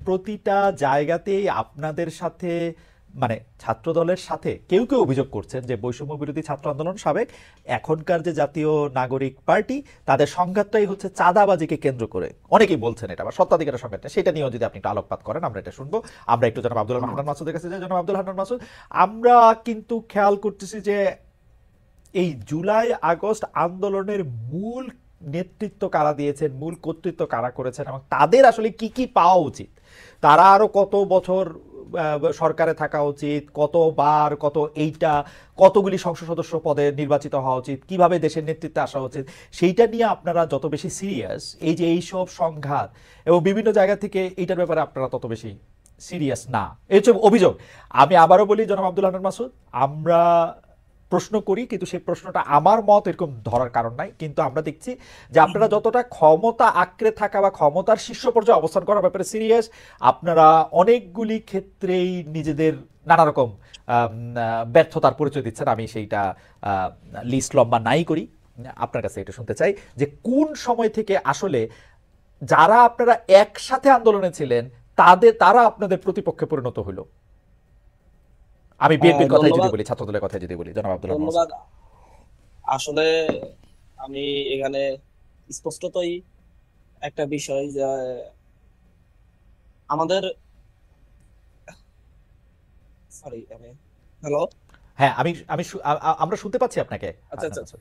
প্রতিটা জায়গাতেই আপনাদের সাথে মানে ছাত্র দলের সাথে কেউ কেউ অভিযোগ করছেন যে বৈষম্য বিরোধী ছাত্র আন্দোলন সাবেক এখনকার যে জাতীয় নাগরিক পার্টি তাদের সংঘাতটাই হচ্ছে চাঁদাবাজিকে কেন্দ্র করে, অনেকেই বলছেন এটা, বা সত্ত্বাধিকারের সংঘাতটা, সেটা নিয়েও যদি আপনি একটু আলোকপাত করেন আমরা এটা শুনবো। আমরা একটু জনাব আব্দুল হান্নান মাসুদের কাছে যাই। জনাব আব্দুল হান্নান মাসুদ, আমরা কিন্তু খেয়াল করতেছি যে এই জুলাই আগস্ট আন্দোলনের মূল নেতৃত্ব কারা দিয়েছেন, মূল কর্তৃত্ব কারা করেছেন, এবং তাদের আসলে কি কি পাওয়া উচিত, তারা আরো কত বছর সরকারে থাকা উচিত, কতবার কতগুলি সংসদ সদস্য পদে নির্বাচিত হওয়া উচিত, কিভাবে দেশের নেতৃত্বে আসা উচিত, সেইটা নিয়ে আপনারা যত বেশি সিরিয়াস, এই যে এইসব সংঘাত এবং বিভিন্ন জায়গা থেকে এইটার ব্যাপারে আপনারা তত বেশি সিরিয়াস না, এই হচ্ছে অভিযোগ। আমি আবারও বলি জনাব আব্দুল হান্নান মাসুদ, আমরা প্রশ্ন করি কিন্তু সেই প্রশ্নটা আমার মত এরকম ধরার কারণ নাই, কিন্তু আমরা দেখছি যে আপনারা যতটা ক্ষমতা আঁকড়ে থাকা বা ক্ষমতার শীর্ষ পর্যায়ে অবস্থান করার ব্যাপারে সিরিয়াস, আপনারা অনেকগুলি ক্ষেত্রেই নিজেদের নানা রকম ব্যর্থতার পরিচয় দিচ্ছেন। আমি সেইটা লিস্ট লম্বা নাই করি, আপনার কাছে এটা শুনতে চাই যে কোন সময় থেকে আসলে যারা আপনারা একসাথে আন্দোলনে ছিলেন তারা আপনাদের প্রতিপক্ষে পরিণত হলো। আমি বিএনপির কথাই যদি বলি, ছাত্রদলের কথাই যদি বলি, জনাব আব্দুল ধন্যবাদ। আসলে আমি এখানে স্পষ্টতই একটা বিষয় যে আমাদের সরি হ্যালো। হ্যাঁ, আমরা শুনতে পাচ্ছি আপনাকে। আচ্ছা আচ্ছা আচ্ছা,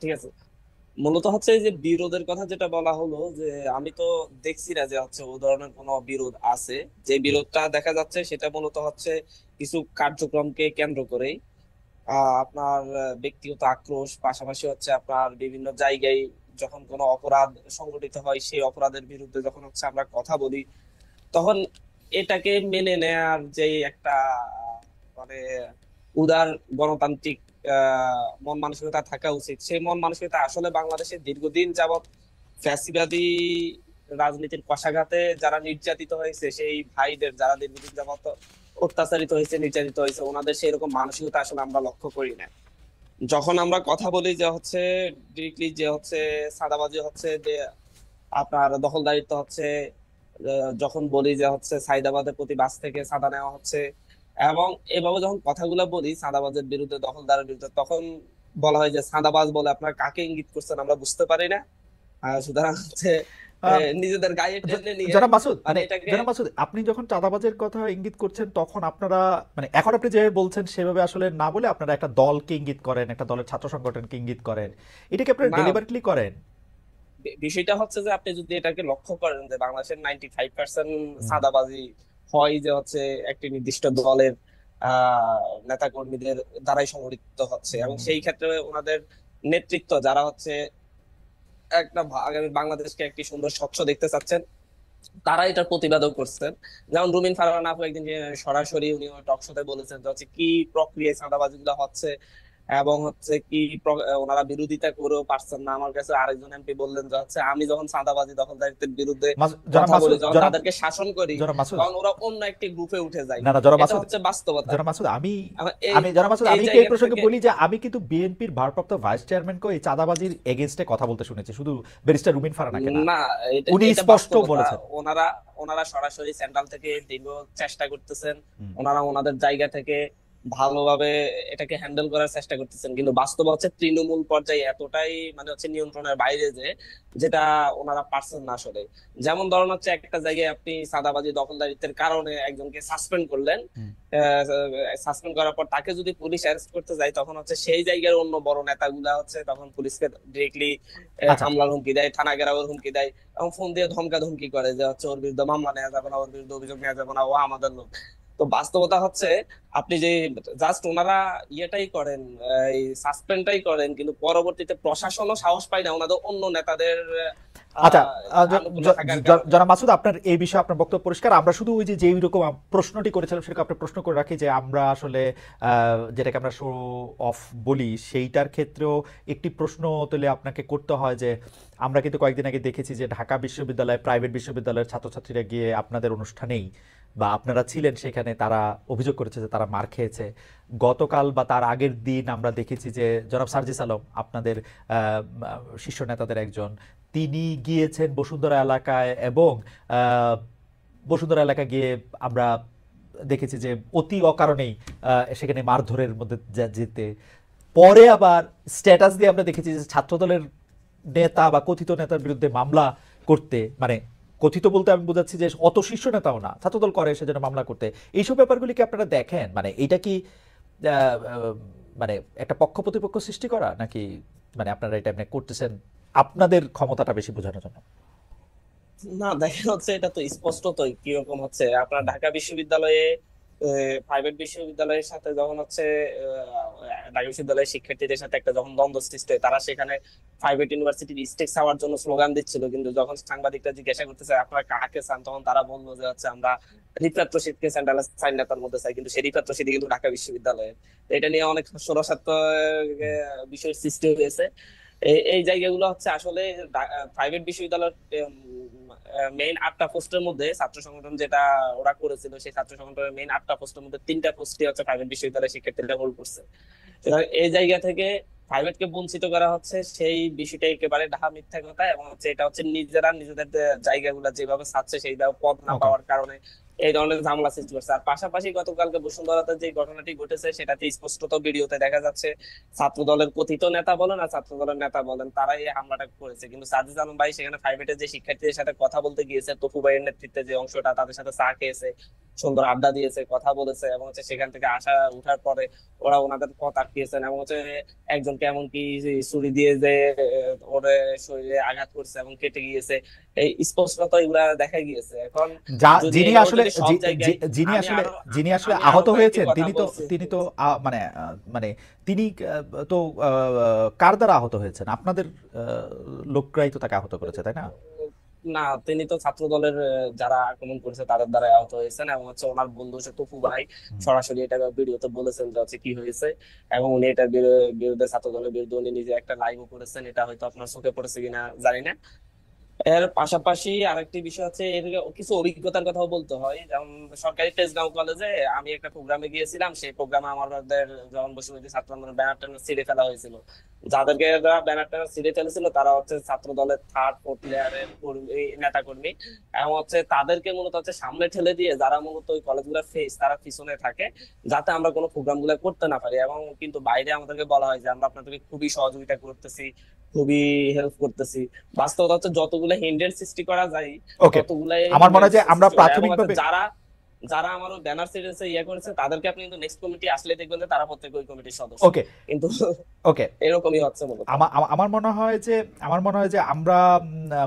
ঠিক আছে। মূলত হচ্ছে এই যে বিরোধের কথা যেটা বলা হলো, যে আমি তো দেখছি না যে হচ্ছে ও ধরনের কোনো বিরোধ আছে। যে বিরোধটা দেখা যাচ্ছে সেটা মূলত হচ্ছে কিছু কার্যক্রমকে কেন্দ্র করেই আপনার ব্যক্তিগত আক্রোশ, পাশাপাশি হচ্ছে আপনার বিভিন্ন জায়গায় যখন কোনো অপরাধ সংঘটিত হয় সেই অপরাধের বিরুদ্ধে যখন হচ্ছে আমরা কথা বলি, তখন এটাকে মেনে নেয়ার যে একটা মানে উদার গণতান্ত্রিক মন মানসিকতা থাকা উচিত, সেই মন মানসিকতা আসলে বাংলাদেশে দীর্ঘদিন যাবৎ ফ্যাসিবাদী রাজনীতির কষাঘাতে যারা নির্যাতিত হয়েছে, সেই ভাইদের যারা দীর্ঘদিন যাবৎ অত্যাচারিত হয়েছে, নির্যাতিত হয়েছে, ওনাদের সেই রকম মানসিকতা আসলে আমরা লক্ষ্য করি না। যখন আমরা কথা বলি যে হচ্ছে ডিরেক্টলি যে হচ্ছে সাদাবাজি হচ্ছে, যে আপনার দখলদারিত্ব হচ্ছে, যখন বলি যে হচ্ছে সাইদাবাদের প্রতি বাস থেকে চাঁদা নেওয়া হচ্ছে, এবং এভাবে যখন কথাগুলো বলি চাঁদাবাজের বিরুদ্ধে, দখলদারের বিরুদ্ধে, তখন বলা হয় যে চাঁদাবাজ বলে আপনারা কাকে ইঙ্গিত করছেন আমরা বুঝতে পারি না। সুতরাং হচ্ছে নিজেদের গায়ে টেনে নিয়ে জনাব মাসুদ, মানে এটাকে জনাব মাসুদ, আপনি যখন চাঁদাবাজের কথা ইঙ্গিত করছেন তখন আপনারা মানে এখন আপনি যেভাবে বলছেন সেভাবে আসলে না বলে আপনারা একটা দলকে ইঙ্গিত করেন, একটা দলের ছাত্র সংগঠনকে ইঙ্গিত করেন, এটাকে আপনারা না, ডেলিবারেটলি করেন। বিষয়টা হচ্ছে যে আপনি যদি এটাকে লক্ষ্য করেন যে বাংলাদেশের 95% হুম, চাঁদাবাজি হয় যে হচ্ছে একটি নির্দিষ্ট দলের নেতা কর্মীদের দ্বারাই সংগঠিত হচ্ছে, এবং হুম। সেই ক্ষেত্রে ওনাদের নেতৃত্ব যারা হচ্ছে একটা আগামী বাংলাদেশকে একটি সুন্দর স্বচ্ছ দেখতে চাচ্ছেন, তারা এটার প্রতিবাদও করছেন। যেমন রুমিন ফারহান আপু একদিন যে সরাসরি উনি টক শোতে বলেছেন যে হচ্ছে কি প্রক্রিয়ায় চাঁদাবাজি গুলো হচ্ছে, এবং হচ্ছে কি ওনারা বিরোধিতা করেও পারছেন না। আমার কাছে আরেকজন এমপি বললেন যে হচ্ছে আমি যখন চাঁদাবাজি দখলদারিত্বের বিরুদ্ধে জনাব কথা বলি, মাসুদ, যখন তাদেরকে শাসন করি, জনাব মাসুদ, তখন ওরা অন্য একটি গ্রুপে উঠে যায়। না না জনাব এটা মাসুদ, হচ্ছে বাস্তবতা। জনাব মাসুদ, আমি এখন এই আমি জনাব মাসুদ, এই আমি কি এই জায়গা প্রসঙ্গে থেকে বলি যে আমি কিন্তু বিএনপির ভারপ্রাপ্ত ভাইস চেয়ারম্যানকে এই চাঁদাবাজির এগেইনস্টে কথা বলতে শুনেছি, শুধু ব্যারিস্টার রুমিন ফারহানাকে না। না, এটা উনি এটা স্পষ্ট বাস্তবতা। বলেছেন। ওনারা ওনারা সরাসরি সেন্ট্রাল থেকে দীর্ঘ চেষ্টা করতেছেন, হুম। ওনারা ওনাদের জায়গা থেকে ভালোভাবে এটাকে হ্যান্ডেল করার চেষ্টা করতেছেন, কিন্তু বাস্তব হচ্ছে তৃণমূল পর্যায়ে এতটাই মানে হচ্ছে নিয়ন্ত্রণের বাইরে যে যেটা ওনারা পারছেন না আসলে। যেমন ধরুন হচ্ছে একটা জায়গায় আপনি চাঁদাবাজি দখলদারিত্বের কারণে একজনকে সাসপেন্ড করলেন, হুম। সাসপেন্ড করার পর তাকে যদি পুলিশ অ্যারেস্ট করতে যায়, তখন হচ্ছে সেই জায়গার অন্য বড় নেতাগুলা হচ্ছে তখন পুলিশকে ডিরেক্টলি আচ্ছা, হামলার হুমকি দেয়, থানা ঘেরাওয়ের হুমকি দেয়, এবং ফোন দিয়ে ধমকা ধমকি করে যে হচ্ছে ওর বিরুদ্ধে মামলা নেওয়া যাবে না, ওর বিরুদ্ধে অভিযোগ নেওয়া যাবে না, ও আমাদের লোক। তো বাস্তবতা হচ্ছে আপনি যে জাস্ট ওনারা ইয়েটাই করেন, এই সাসপেন্ডটাই করেন, কিন্তু পরবর্তীতে প্রশাসনও সাহস পায় না ওনাদের অন্য নেতাদের আচ্ছা, আনুকূল্য থাকার কারণে। জনাব মাসুদ, আপনার এই বিষয়ে আপনার বক্তব্য পরিষ্কার। আমরা শুধু ওই যে যেই রকম প্রশ্নটি করেছিলাম সেটাকে আপনি প্রশ্ন করে রাখি যে আমরা আসলে যেটাকে আমরা শো অফ বলি সেইটার ক্ষেত্রেও একটি প্রশ্ন তুলে আপনাকে করতে হয় যে আমরা কিন্তু কয়েকদিন আগে দেখেছি যে ঢাকা বিশ্ববিদ্যালয়, প্রাইভেট বিশ্ববিদ্যালয়ের ছাত্রছাত্রীরা গিয়ে আপনাদের অনুষ্ঠানেই বা আপনারা ছিলেন সেখানে, তারা অভিযোগ করেছে যে তারা মার খেয়েছে। গতকাল বা তার আগের দিন আমরা দেখেছি যে জনাব সার্জিস আলম, আপনাদের শীর্ষ নেতাদের একজন, তিনি গিয়েছেন বসুন্ধরা এলাকায় এবং বসুন্ধরা এলাকা গিয়ে আমরা দেখেছি যে অতি অকারণেই সেখানে মারধরের মধ্যে যেতে, পরে আবার স্ট্যাটাস দিয়ে আমরা দেখেছি যে ছাত্রদলের নেতা বা কথিত নেতার বিরুদ্ধে মামলা করতে, মানে কথিত বলতে আমি বোঝাচ্ছি যে অত শীর্ষ নেতাও না, ছাত্রদল করে সেজন্য মামলা করতে। এইসব ব্যাপারগুলি কি আপনারা দেখেন? মানে এটা কি মানে একটা পক্ষ প্রতিপক্ষ সৃষ্টি করা, নাকি মানে আপনারা এটা এমনি করতেছেন আপনাদের ক্ষমতাটা বেশি বোঝানোর জন্য? না, দেখা যাচ্ছে এটা তো স্পষ্টতই কিরকম হচ্ছে আপনার ঢাকা বিশ্ববিদ্যালয়ে প্রাইভেট বিশ্ববিদ্যালয়ের সাথে যখন হচ্ছে ঢাকা বিশ্ববিদ্যালয়ের শিক্ষার্থীদের সাথে একটা যখন দ্বন্দ্ব সৃষ্টি হয়, তারা সেখানে প্রাইভেট ইউনিভার্সিটির স্টেক্স হওয়ার জন্য স্লোগান দিচ্ছিল, কিন্তু যখন সাংবাদিকরা জিজ্ঞাসা করতেছে আপনারা কাকে চান, তখন তারা বললো যে হচ্ছে আমরা রিফাত রশিদকে সেন্ট্রাল সাইন নেতার মধ্যে চাই, কিন্তু সেই রিফাত রশিদ কিন্তু ঢাকা বিশ্ববিদ্যালয়ে। তো এটা নিয়ে অনেক সরসাত্মক বিষয়ের সৃষ্টি হয়েছে। এই জায়গাগুলো হচ্ছে আসলে প্রাইভেট বিশ্ববিদ্যালয়ের মেইন 8টা পোস্টের মধ্যে ছাত্র সংগঠন যেটা ওরা করেছিল, সেই ছাত্র সংগঠনের মেইন 8টা পোস্টের মধ্যে 3টা পোস্টই হচ্ছে প্রাইভেট বিশ্ববিদ্যালয়ের শিক্ষার্থীরা হোল্ড করছে। সুতরাং এই জায়গা থেকে প্রাইভেটকে বঞ্চিত করা হচ্ছে, সেই বিষয়টা একেবারে ডাহা মিথ্যা কথা। এবং হচ্ছে এটা হচ্ছে নিজেরা নিজেদের জায়গাগুলো যেভাবে ছাড়ছে সেইভাবে পদ না ওকে, পাওয়ার কারণে এই ধরনের ঝামেলা সৃষ্টি করছে। আর পাশাপাশি গতকালকে বসুন্ধরাতে যে ঘটনাটি ঘটেছে সেটাতে স্পষ্টত ভিডিওতে দেখা যাচ্ছে ছাত্র দলের কথিত নেতা বলেন আর ছাত্র দলের নেতা বলেন তারাই এই হামলাটা করেছে। কিন্তু সাজিদ আলম ভাই সেখানে প্রাইভেটে যে শিক্ষার্থীদের সাথে কথা বলতে গিয়েছে, তপু ভাইয়ের নেতৃত্বে যে অংশটা, তাদের সাথে চা খেয়েছে, সুন্দর আড্ডা দিয়েছে, কথা বলেছে, এবং হচ্ছে সেখান থেকে আসা উঠার পরে ওরা ওনাদের পথ আটকিয়েছেন, এবং হচ্ছে একজনকে এমনকি ছুরি দিয়ে যে ওরে শরীরে আঘাত করছে এবং কেটে গিয়েছে। এই স্পষ্টত এগুলা দেখা গিয়েছে। এখন যদি যিনি এভাবে আসলে যদি সব জায়গায় যিনি আমি আসলে আরো যিনি আসলে আমি আরো আহত কয়েকটি হয়েছেন কথা তিনি তো বলছি। তিনি তো মানে মানে তিনি তো কার দ্বারা আহত হয়েছেন? আপনাদের লোকরাই তো তাকে আহত করেছে, তাই না? না, তিনি তো ছাত্র দলের যারা আক্রমণ করেছে তাদের দ্বারা আহত হয়েছেন, এবং হচ্ছে ওনার বন্ধু হচ্ছে তপু ভাই হুম। সরাসরি এটা ভিডিওতে বলেছেন যে হচ্ছে কি হয়েছে। এবং উনি এটার বিরুদ্ধে ছাত্র দলের বিরুদ্ধে উনি নিজে একটা লাইভও করেছেন, এটা হয়তো আপনার চোখে পড়েছে কিনা জানি না। এর পাশাপাশি আরেকটি বিষয় হচ্ছে এর কিছু অভিজ্ঞতার কথাও বলতে হয়। যেমন সরকারি তেজগাঁও কলেজে আমি একটা প্রোগ্রামে গিয়েছিলাম, সেই প্রোগ্রামে আমাদের যখন বসুমতী ছাত্র আন্দোলনের ব্যানার ট্যানার ছিঁড়ে ফেলা হয়েছিল, যাদেরকে ব্যানার ট্যানার ছিঁড়ে ফেলেছিল তারা হচ্ছে ছাত্র দলের 3rd 4th লেয়ারের নেতা কর্মী। এবং হচ্ছে তাদেরকে মূলত হচ্ছে সামনে ঠেলে দিয়ে যারা মূলত ওই কলেজগুলোর ফেস, তারা পিছনে থাকে যাতে আমরা কোনো প্রোগ্রাম গুলো করতে না পারি। এবং কিন্তু বাইরে আমাদেরকে বলা হয় যে আমরা আপনাদেরকে খুবই সহযোগিতা করতেছি, খুবই হেল্প করতেছি। বাস্তবতা হচ্ছে যতগুলো হিন্ডেন্স সৃষ্টি করা যায় ওকে, ততগুলাই আমার মনে হয় হিন্ডেন্স যে আমরা সৃষ্টি করে। এবং হচ্ছে প্রাথমিকভাবে যারা যারা আমার ব্যানার সিরিজে ইয়ে করেছে তাদেরকে আপনি কিন্তু নেক্সট কমিটি আসলে দেখবেন যে তারা প্রত্যেক ওই কমিটির সদস্য। ওকে কিন্তু ওকে এরকমই হচ্ছে মূলত। আমার মনে হয় যে আমরা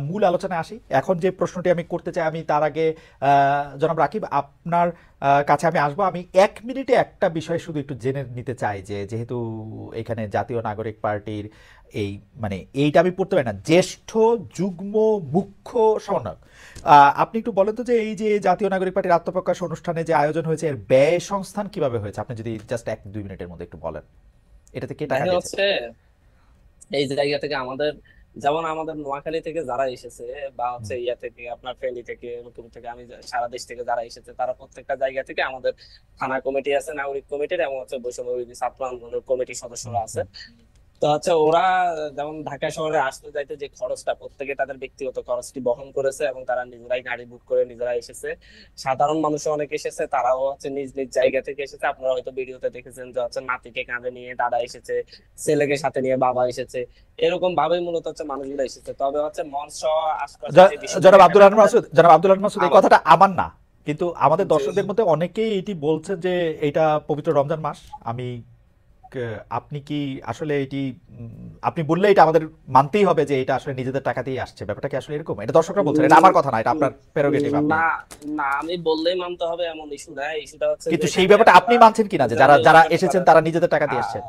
মূল আলোচনায় আসি। এখন যে প্রশ্নটি আমি করতে চাই, আমি তার আগে জনাব রাকিব আপনার কাছে আমি আসবো। আমি 1 মিনিটে একটা বিষয় শুধু একটু জেনে নিতে চাই যে যেহেতু এখানে জাতীয় নাগরিক পার্টির এই মানে এইটা আমি পড়তে পারি না, জ্যেষ্ঠ যুগ্ম মুখ্য সমন্বয়ক, আপনি একটু বলেন তো যে এই যে জাতীয় নাগরিক পার্টির আত্মপ্রকাশ অনুষ্ঠানে যে আয়োজন হয়েছে এর ব্যয় সংস্থান কিভাবে হয়েছে, আপনি যদি জাস্ট 1-2 মিনিটের মধ্যে একটু বলেন, এটাতে কে টাকা দেখা দিয়েছে? যাচ্ছে এই জায়গা থেকে আমাদের, যেমন আমাদের নোয়াখালী থেকে যারা এসেছে বা হুম। হচ্ছে ইয়া থেকে আপনার ফেনী থেকে নতুন থেকে আমি সারা দেশ থেকে যারা এসেছে, তারা প্রত্যেকটা জায়গা থেকে আমাদের থানা কমিটি আছে, নাগরিক কমিটির, এবং হচ্ছে বৈষম্য বিরোধী ছাত্র আন্দোলনের কমিটির হুম। সদস্যরা আছে। হুম। তো হচ্ছে ওরা যেমন ঢাকা শহরে আসতে যাইতে যে খরচটা, প্রত্যেকে তাদের ব্যক্তিগত খরচটি বহন করেছে এবং তারা নিজেরাই গাড়ি বুক করে নিজেরা এসেছে। সাধারণ মানুষ অনেক এসেছে, তারাও হচ্ছে নিজ নিজ জায়গা থেকে এসেছে। আপনারা হয়তো ভিডিওতে দেখেছেন যে হচ্ছে নাতিকে কাঁধে নিয়ে দাদা এসেছে, ছেলেকে সাথে নিয়ে বাবা এসেছে, এরকম ভাবেই মূলত হচ্ছে মানুষগুলো এসেছে। তবে হচ্ছে মঞ্চ সহ আশপাশে যে বিষয়গুলো, জনাব আব্দুল এখানে রহমান আমাদের মাসুদ, জনাব আব্দুল রহমান মাসুদ, এই আমার কথাটা আমার না, কিন্তু আমাদের যে দর্শকদের মধ্যে অনেকেই এটি বলছেন যে এটা পবিত্র রমজান মাস। আমি আপনি কি আসলে এটি আপনি বললে এটা আমাদের মানতেই হবে যে এটা আসলে নিজেদের টাকা দিয়ে আসছে, ব্যাপারটা কি আসলে এরকম? এটা দর্শকরা বলছেন, এটা আমার কথা না, এটা আপনার প্রেরোগেটিভ, আপনি। না, না, আমি বললেই মানতে হবে এমন ইস্যু না। ইস্যুটা হচ্ছে যে কিন্তু সেই এখানে ব্যাপারটা আপনি আপনারা মানছেন কিনা যে যারা জাতীয় যারা নাগরিক এসেছেন পার্টি তারা নিজেদের টাকা দিয়ে এসেছেন?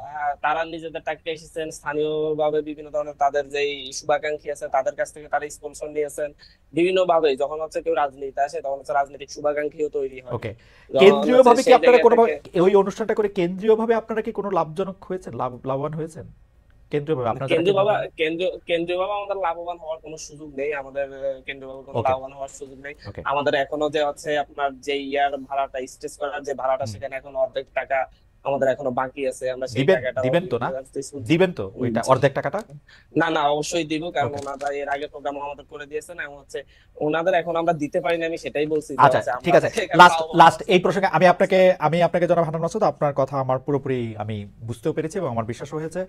তারা নিজেদের টাকা এসেছেন, স্থানীয় ভাবে বিভিন্ন ধরনের তাদের যে শুভাকাঙ্ক্ষী আছে তাদের কাছ থেকে তারা স্পন্সর নিয়েছেন বিভিন্ন ভাবে। যখন হচ্ছে কেউ রাজনীতি আসে তখন হচ্ছে রাজনৈতিক শুভাকাঙ্ক্ষীও তৈরি হয়। ওকে, যখন কেন্দ্রীয় হচ্ছে ভাবে কি সেই আপনারা জায়গা কোনো থেকে ওই অনুষ্ঠানটা করে কেন্দ্রীয় ভাবে আপনারা কি কোনো লাভজনক হয়েছেন, লাভবান হয়েছেন কেন্দ্রীয় ভাবে আপনারা যারা কেন্দ্রীয় কেন্দ্রীয় ভাবে ভাবে? কেন্দ্রীয় ভাবে আমাদের লাভবান হওয়ার কোনো সুযোগ নেই। আমাদের কেন্দ্রীয় ভাবে কোনো ওকে। লাভবান হওয়ার সুযোগ নেই। ওকে। আমাদের এখনো যে হচ্ছে আপনার যে ইয়ার ভাড়াটা, স্টেজ করার যে ভাড়াটা, হুম। সেখানে এখন অর্ধেক টাকা আমাদের এখনো বাকি আছে, আমরা সেই দিবেন টাকাটা দিবেন তো না? দিবেন তো ওইটা জি। অর্ধেক টাকাটা? না না, অবশ্যই দিব, কারণ ওকে, ওনারা এর আগে প্রোগ্রাম আমাদের করে দিয়েছেন, এবং হচ্ছে ওনাদের এখন আমরা দিতে পারিনি, আমি সেটাই বলছি যে আচ্ছা হচ্ছে ঠিক আমরা আছে। এখানে লাস্ট পাওয়া লাস্ট আছে। এই প্রসঙ্গে আমি আপনাকে জনাব হান্নান মাসুদ, আপনার কথা আমার পুরোপুরি আমি বুঝতেও পেরেছি এবং আমার বিশ্বাস হয়েছে।